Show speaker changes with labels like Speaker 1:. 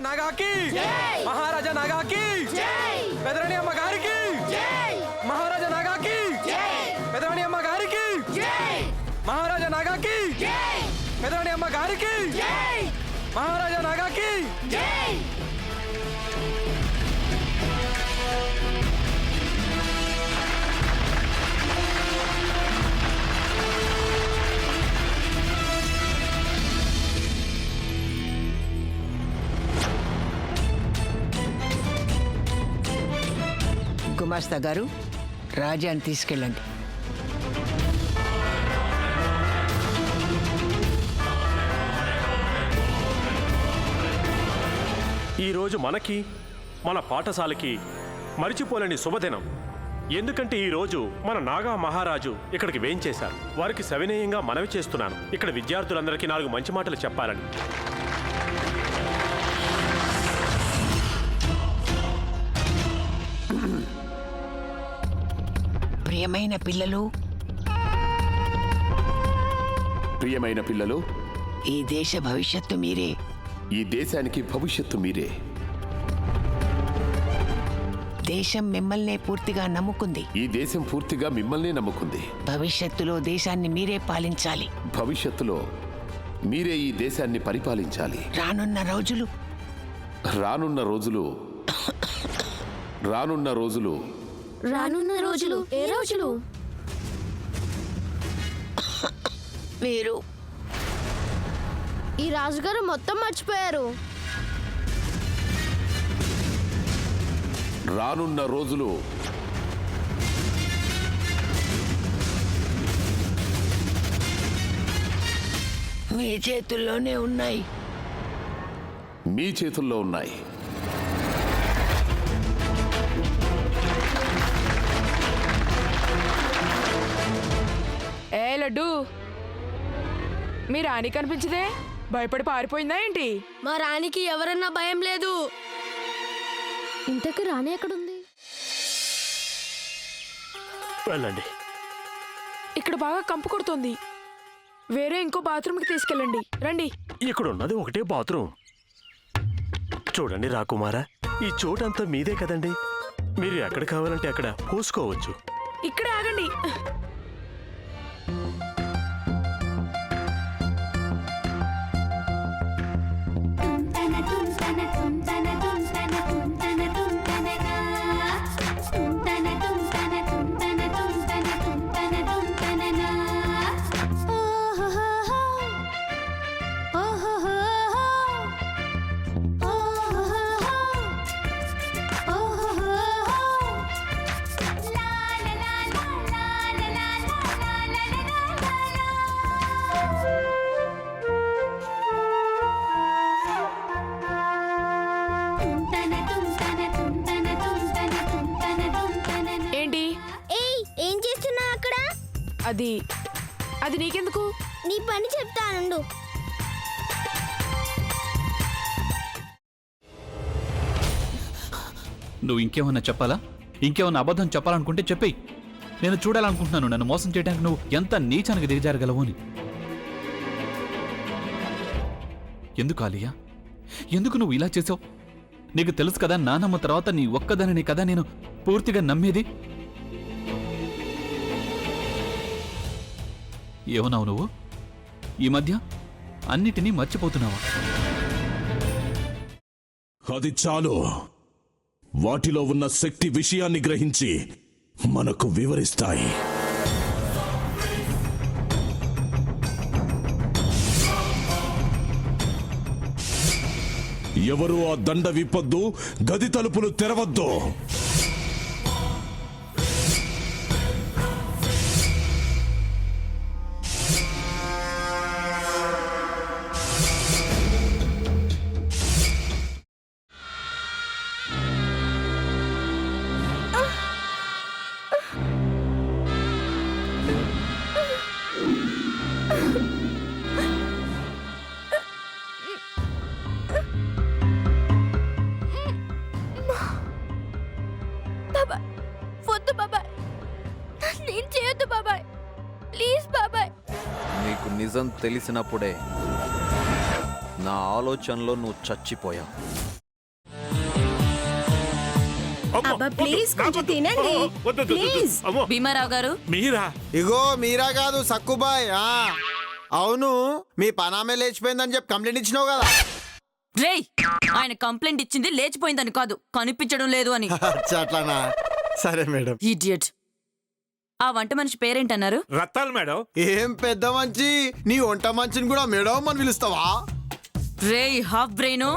Speaker 1: నాగాకి మహారాజా నాగాకి పెదరాణి అమ్మ గారికి మహారాజా నాగాకి పెదరాణి అమ్మ గారికి మహారాజా నాగాకి పెదరాణి అమ్మ గారికి మహారాజా నాగాకి
Speaker 2: గుమాస్తా గారు రాజాని తీసుకెళ్ళండి.
Speaker 3: ఈరోజు మనకి మన పాఠశాలకి మరిచిపోలేని శుభదినం. ఎందుకంటే ఈరోజు మన నాగా మహారాజు ఇక్కడికి వేయించేశారు. వారికి సవినయంగా మనవి చేస్తున్నాను, ఇక్కడ విద్యార్థులందరికీ 4 మంచి మాటలు చెప్పాలని.
Speaker 4: ప్రియమైన పిల్లలు,
Speaker 2: ఈ దేశ భవిష్యత్తు మీరే.
Speaker 4: ఈ దేశానికి భవిష్యత్తు మీరే.
Speaker 2: దేశం మిమ్మల్నే పూర్తిగా నమ్ముకుంది.
Speaker 4: ఈ దేశం పూర్తిగా మిమ్మల్నే నమ్ముకుంది.
Speaker 2: భవిష్యత్తులో దేశాన్ని మీరే పాలించాలి.
Speaker 4: భవిష్యత్తులో మీరే ఈ దేశాన్ని పరిపాలించాలి.
Speaker 2: రానున్న రోజులు
Speaker 5: ఏ రోజులు?
Speaker 2: మీరు
Speaker 5: ఈ రాజుగారు మొత్తం మర్చిపోయారు.
Speaker 4: రానున్న రోజులు
Speaker 2: మీ చేతుల్లోనే ఉన్నాయి.
Speaker 4: మీ చేతుల్లో ఉన్నాయి.
Speaker 6: ఏ లడ్డు, మీ రాణి కనిపించదే? భయపడి పారిపోయిందా ఏంటి?
Speaker 5: మా రాణికి ఎవరన్నా భయం లేదు. ఇంతకు రాణి ఎక్కడుంది?
Speaker 3: వెళ్ళండి.
Speaker 6: ఇక్కడ బాగా కంపు కొడుతోంది. వేరే ఇంకో బాత్రూమ్కి తీసుకెళ్ళండి. రండి.
Speaker 3: ఇక్కడ ఉన్నది ఒకటే బాత్రూమ్. చూడండి రాకుమారా, ఈ చోటంతా మీదే కదండి. మీరు ఎక్కడ కావాలంటే అక్కడ పూసుకోవచ్చు.
Speaker 6: ఇక్కడే ఆగండి. అది నీకెందుకు?
Speaker 5: నీ పని చెప్తానుండు.
Speaker 7: నువ్వు ఇంకేమన్నా చెప్పాలా? ఇంకేమన్నా అబద్ధం చెప్పాలనుకుంటే చెప్పేయి. నేను చూడాలనుకుంటున్నాను నన్ను మోసం చేయడానికి నువ్వు ఎంత నీచానికి దిగజారగలవు అని. ఎందుకు ఆలియా, ఎందుకు నువ్వు ఇలా చేసావు? నీకు తెలుసు కదా నానమ్మ తర్వాత నీ ఒక్కదానిని కదా నేను పూర్తిగా నమ్మేది. ఏమన్నావు నువ్వు? ఈ మధ్య అన్నిటినీ మర్చిపోతున్నావా?
Speaker 8: అది చాలు. వాటిలో ఉన్న శక్తి విషయాన్ని గ్రహించి మనకు వివరిస్తాయి. ఎవరు ఆ దండ విప్పొద్దు, గది తలుపులు తెరవద్దు.
Speaker 9: నీకు నిజం తెలిసినప్పుడే నా ఆలోచనలో నువ్వు చచ్చిపోయావు.
Speaker 3: అబ్బా,
Speaker 10: ప్లీజ్ కొంచెం తినండి. ప్లీజ్.
Speaker 11: భీమారావు గారు,
Speaker 3: మీరా?
Speaker 12: ఇగో మీరా కాదు సక్కుబాయ్. అవును, మీ పనామే లేచిపోయిందని చెప్పి కంప్లైంట్ ఇచ్చినావు కదా.
Speaker 11: రేయ్, ఆయన కంప్లైంట్ ఇచ్చింది లేచిపోయిందని కాదు, కనిపించడం లేదు అని.
Speaker 12: అట్లానా? సరే మేడం.
Speaker 11: ఇడియట్. ఆ వంట మనిషి పేరేంటన్నారు?
Speaker 3: రత్తాలు మేడం.
Speaker 12: ఏం పెద్ద మంచి, నీ వంట మంచిని కూడా మేడం అని పిలుస్తావా?
Speaker 11: రేయ్ హాఫ్ బ్రెయిన్,